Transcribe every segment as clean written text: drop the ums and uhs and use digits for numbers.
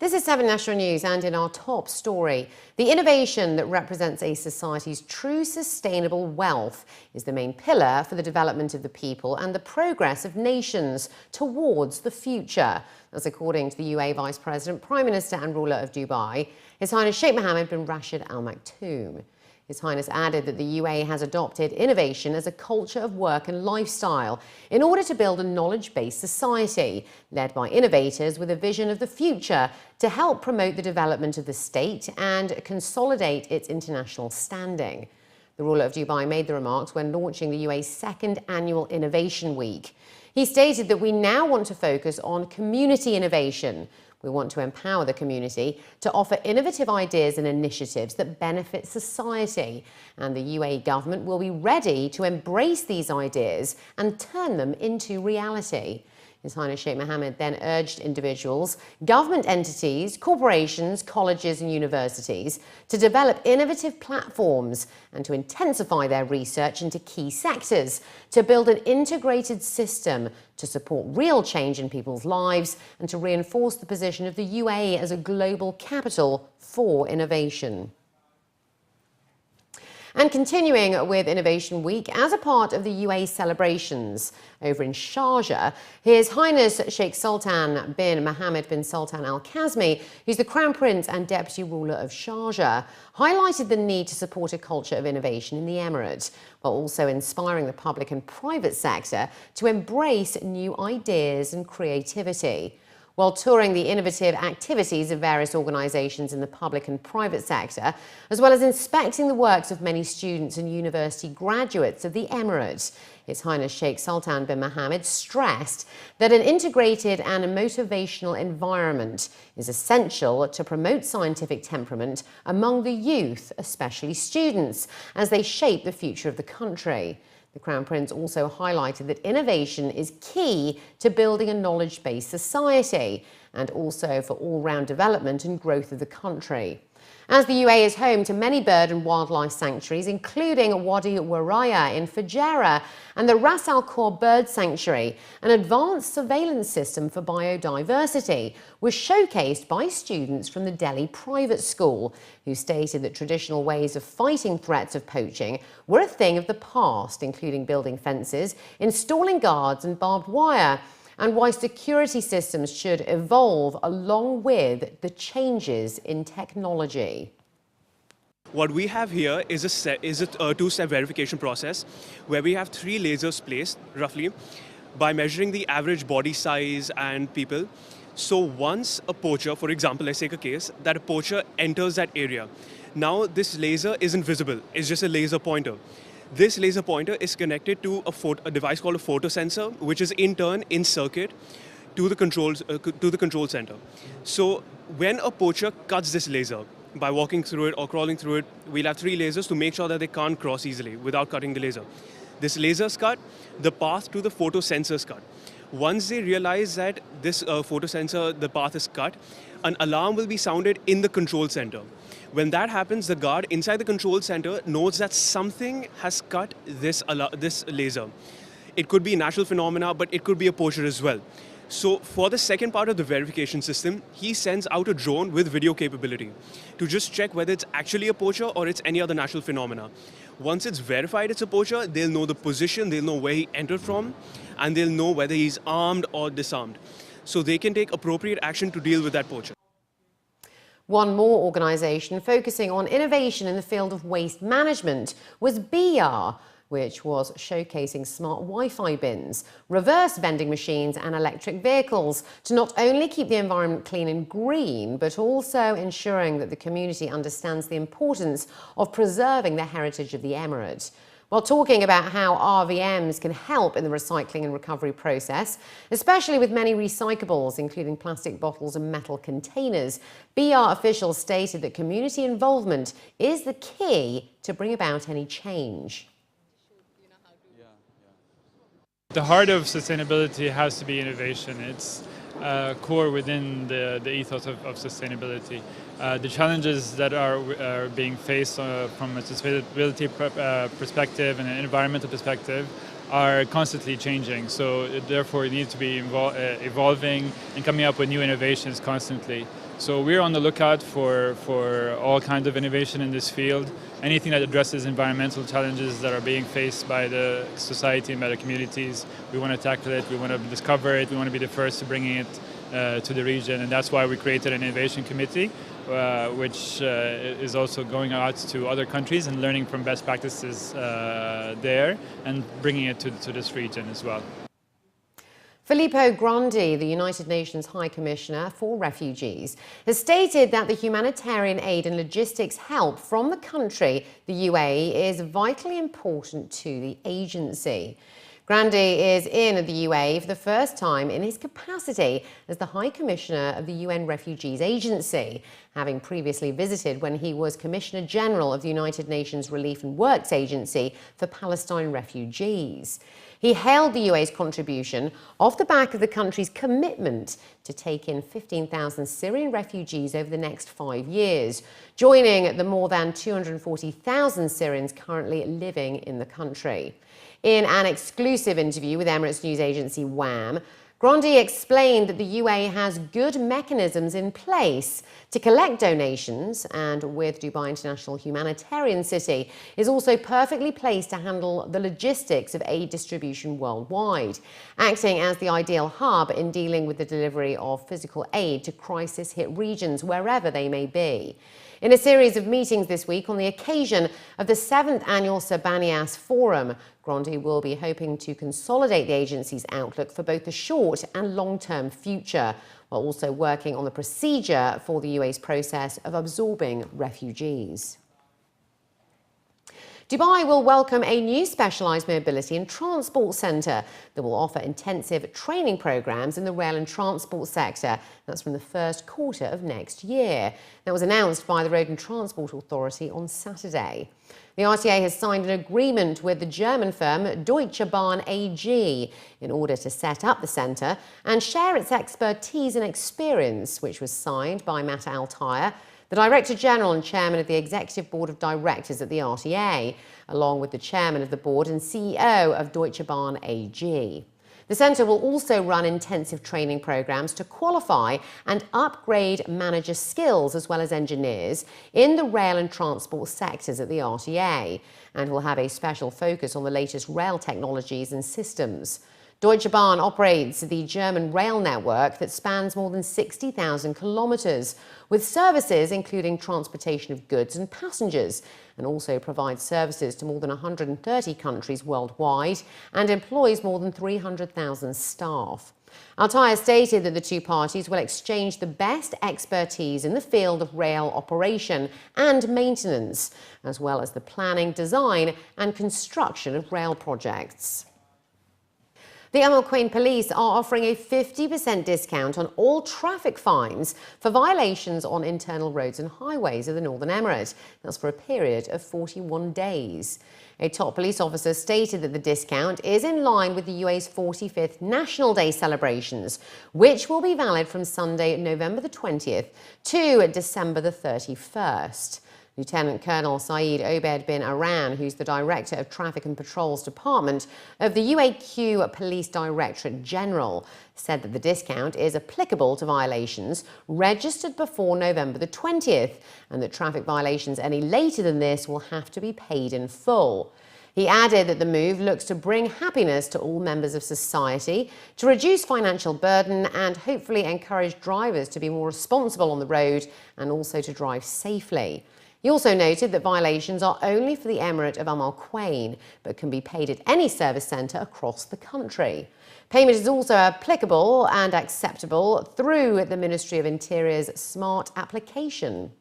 This is 7 National News, and in our top story, the innovation that represents a society's true sustainable wealth is the main pillar for the development of the people and the progress of nations towards the future. That's according to the UAE Vice President, Prime Minister and ruler of Dubai, His Highness Sheikh Mohammed bin Rashid Al Maktoum. His Highness added that the UAE has adopted innovation as a culture of work and lifestyle in order to build a knowledge-based society led by innovators with a vision of the future to help promote the development of the state and consolidate its international standing. The ruler of Dubai made the remarks when launching the UAE's second annual Innovation Week. He stated that we now want to focus on community innovation. We want to empower the community to offer innovative ideas and initiatives that benefit society, and the UAE government will be ready to embrace these ideas and turn them into reality. His Highness Sheikh Mohammed then urged individuals, government entities, corporations, colleges and universities to develop innovative platforms and to intensify their research into key sectors to build an integrated system to support real change in people's lives and to reinforce the position of the UAE as a global capital for innovation. And continuing with Innovation Week, as a part of the UAE celebrations over in Sharjah, His Highness Sheikh Sultan bin Mohammed bin Sultan Al Kazmi, who's the Crown Prince and Deputy Ruler of Sharjah, highlighted the need to support a culture of innovation in the Emirate, while also inspiring the public and private sector to embrace new ideas and creativity. While touring the innovative activities of various organisations in the public and private sector, as well as inspecting the works of many students and university graduates of the Emirate, His Highness Sheikh Sultan bin Mohammed stressed that an integrated and motivational environment is essential to promote scientific temperament among the youth, especially students, as they shape the future of the country. The Crown Prince also highlighted that innovation is key to building a knowledge-based society and also for all-round development and growth of the country. As the UAE is home to many bird and wildlife sanctuaries, including Wadi Waraya in Fujairah and the Ras Al Khor Bird Sanctuary, an advanced surveillance system for biodiversity was showcased by students from the Delhi private school, who stated that traditional ways of fighting threats of poaching were a thing of the past, including building fences, installing guards and barbed wire, and why security systems should evolve along with the changes in technology. What we have here is a two-step verification process where we have 3 lasers placed roughly by measuring the average body size and people. So once a poacher, for example, let's take a case that a poacher enters that area. Now this laser isn't visible, it's just a laser pointer. This laser pointer is connected to a device called a photosensor, which is in turn in circuit to the control center. So when a poacher cuts this laser by walking through it or crawling through it, we'll have 3 lasers to make sure that they can't cross easily without cutting the laser. This laser's cut, the path to the photosensor's cut. Once they realize that this photosensor, the path is cut, an alarm will be sounded in the control center. When that happens, the guard inside the control center knows that something has cut this laser. It could be a natural phenomena, but it could be a poacher as well. So for the second part of the verification system, he sends out a drone with video capability to just check whether it's actually a poacher or it's any other natural phenomena. Once it's verified it's a poacher, they'll know the position, they'll know where he entered from, and they'll know whether he's armed or disarmed. So they can take appropriate action to deal with that poacher. One more organisation focusing on innovation in the field of waste management was BR, which was showcasing smart Wi-Fi bins, reverse vending machines and electric vehicles to not only keep the environment clean and green, but also ensuring that the community understands the importance of preserving the heritage of the Emirate. While talking about how RVMs can help in the recycling and recovery process, especially with many recyclables, including plastic bottles and metal containers, BR officials stated that community involvement is the key to bring about any change. The heart of sustainability has to be innovation. It's core within the ethos of sustainability. The challenges that are being faced from a sustainability perspective and an environmental perspective are constantly changing. So therefore it needs to be evolving and coming up with new innovations constantly. So we're on the lookout for all kinds of innovation in this field. Anything that addresses environmental challenges that are being faced by the society and by the communities, we want to tackle it, we want to discover it, we want to be the first to bringing it to the region, and that's why we created an innovation committee, which is also going out to other countries and learning from best practices there and bringing it to this region as well. Filippo Grandi, the United Nations High Commissioner for Refugees, has stated that the humanitarian aid and logistics help from the country, the UAE, is vitally important to the agency. Grandi is in the UAE for the first time in his capacity as the High Commissioner of the UN Refugees Agency, having previously visited when he was Commissioner General of the United Nations Relief and Works Agency for Palestine refugees. He hailed the UAE's contribution off the back of the country's commitment to take in 15,000 Syrian refugees over the next 5 years, joining the more than 240,000 Syrians currently living in the country. In an exclusive interview with Emirates news agency WAM, Grandi explained that the UAE has good mechanisms in place to collect donations and, with Dubai International Humanitarian City, is also perfectly placed to handle the logistics of aid distribution worldwide, acting as the ideal hub in dealing with the delivery of physical aid to crisis-hit regions wherever they may be. In a series of meetings this week on the occasion of the 7th annual Sabanias Forum, Grandi will be hoping to consolidate the agency's outlook for both the short and long-term future, while also working on the procedure for the UAE's process of absorbing refugees. Dubai will welcome a new specialised mobility and transport centre that will offer intensive training programmes in the rail and transport sector. That's from the first quarter of next year. That was announced by the Road and Transport Authority on Saturday. The RTA has signed an agreement with the German firm Deutsche Bahn AG in order to set up the centre and share its expertise and experience, which was signed by Mata Al-Taya, the Director General and Chairman of the Executive Board of Directors at the RTA, along with the Chairman of the Board and CEO of Deutsche Bahn AG. The centre will also run intensive training programmes to qualify and upgrade manager skills as well as engineers in the rail and transport sectors at the RTA, and will have a special focus on the latest rail technologies and systems. Deutsche Bahn operates the German rail network that spans more than 60,000 kilometres, with services including transportation of goods and passengers, and also provides services to more than 130 countries worldwide and employs more than 300,000 staff. Al-Taya stated that the two parties will exchange the best expertise in the field of rail operation and maintenance, as well as the planning, design and construction of rail projects. The Al Quain Police are offering a 50% discount on all traffic fines for violations on internal roads and highways of the Northern Emirates. That's for a period of 41 days. A top police officer stated that the discount is in line with the UAE's 45th National Day celebrations, which will be valid from Sunday, November the 20th to December the 31st. Lieutenant Colonel Saeed Obed bin Aran, who's the Director of Traffic and Patrols Department of the UAQ Police Directorate General, said that the discount is applicable to violations registered before November the 20th, and that traffic violations any later than this will have to be paid in full. He added that the move looks to bring happiness to all members of society, to reduce financial burden and hopefully encourage drivers to be more responsible on the road and also to drive safely. He also noted that violations are only for the Emirate of Al Quain, but can be paid at any service centre across the country. Payment is also applicable and acceptable through the Ministry of Interior's Smart application.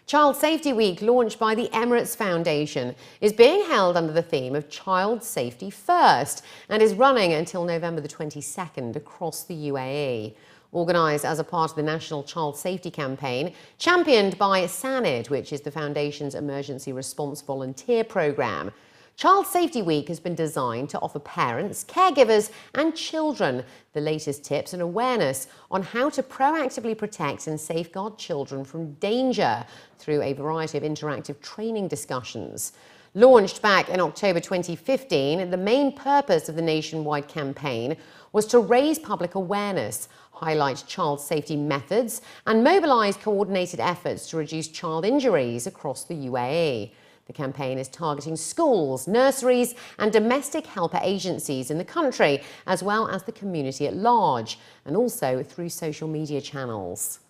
Child Safety Week, launched by the Emirates Foundation, is being held under the theme of Child Safety First and is running until November the 22nd across the UAE. Organised as a part of the National Child Safety Campaign, championed by SANID, which is the Foundation's Emergency Response Volunteer Programme. Child Safety Week has been designed to offer parents, caregivers and children the latest tips and awareness on how to proactively protect and safeguard children from danger through a variety of interactive training discussions. Launched back in October 2015, the main purpose of the nationwide campaign was to raise public awareness, highlight child safety methods, and mobilise coordinated efforts to reduce child injuries across the UAE. The campaign is targeting schools, nurseries, and domestic helper agencies in the country, as well as the community at large, and also through social media channels.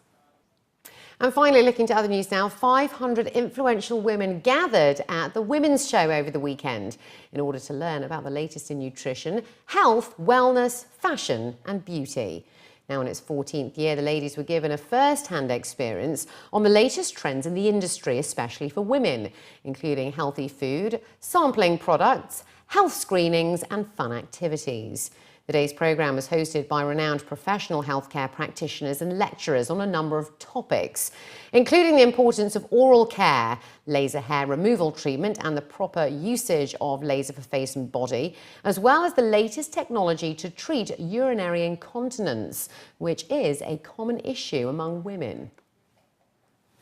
And finally, looking to other news now, 500 influential women gathered at the Women's Show over the weekend in order to learn about the latest in nutrition, health, wellness, fashion and beauty. Now in its 14th year, the ladies were given a first-hand experience on the latest trends in the industry, especially for women, including healthy food, sampling products, health screenings and fun activities. The day's programme was hosted by renowned professional healthcare practitioners and lecturers on a number of topics, including the importance of oral care, laser hair removal treatment and the proper usage of laser for face and body, as well as the latest technology to treat urinary incontinence, which is a common issue among women.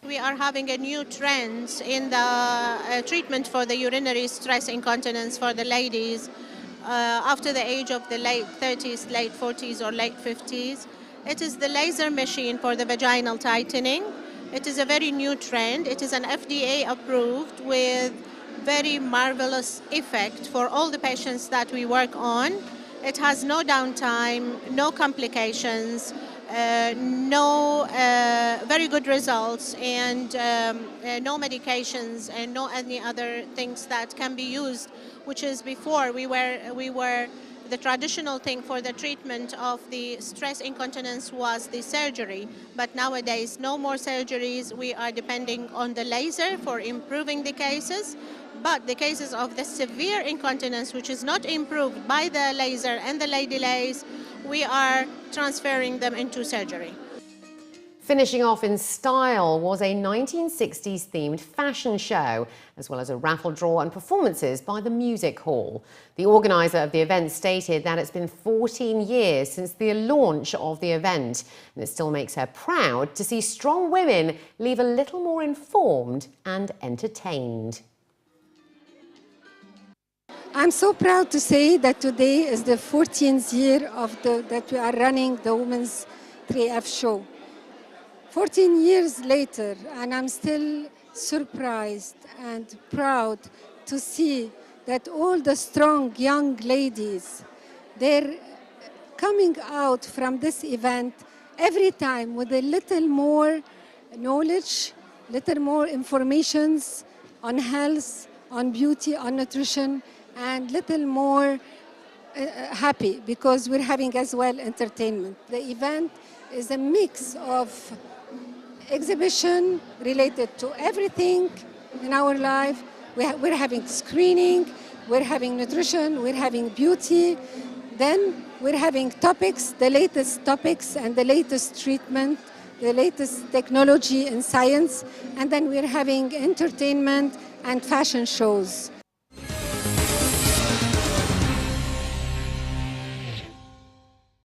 We are having a new trend in the treatment for the urinary stress incontinence for the ladies. After the age of the late 30s, late 40s or late 50s. It is the laser machine for the vaginal tightening. It is a very new trend. It is an FDA approved with very marvelous effect for all the patients that we work on. It has no downtime, no complications, no very good results, and no medications and no any other things that can be used, which is before we were the traditional thing for the treatment of the stress incontinence was the surgery, but nowadays no more surgeries. We are depending on the laser for improving the cases, but the cases of the severe incontinence, which is not improved by the laser and the lady lace, we are transferring them into surgery. Finishing off in style was a 1960s themed fashion show, as well as a raffle draw and performances by the Music Hall. The organiser of the event stated that it's been 14 years since the launch of the event, and it still makes her proud to see strong women leave a little more informed and entertained. I'm so proud to say that today is the 14th year that we are running the Women's 3F show. 14 years later, and I'm still surprised and proud to see that all the strong young ladies, they're coming out from this event every time with a little more knowledge, little more informations on health, on beauty, on nutrition, and little more happy because we're having as well entertainment. The event is a mix of exhibition related to everything in our life. We're having screening, we're having nutrition, we're having beauty, then we're having topics, the latest topics and the latest treatment, the latest technology and science, and then we're having entertainment and fashion shows.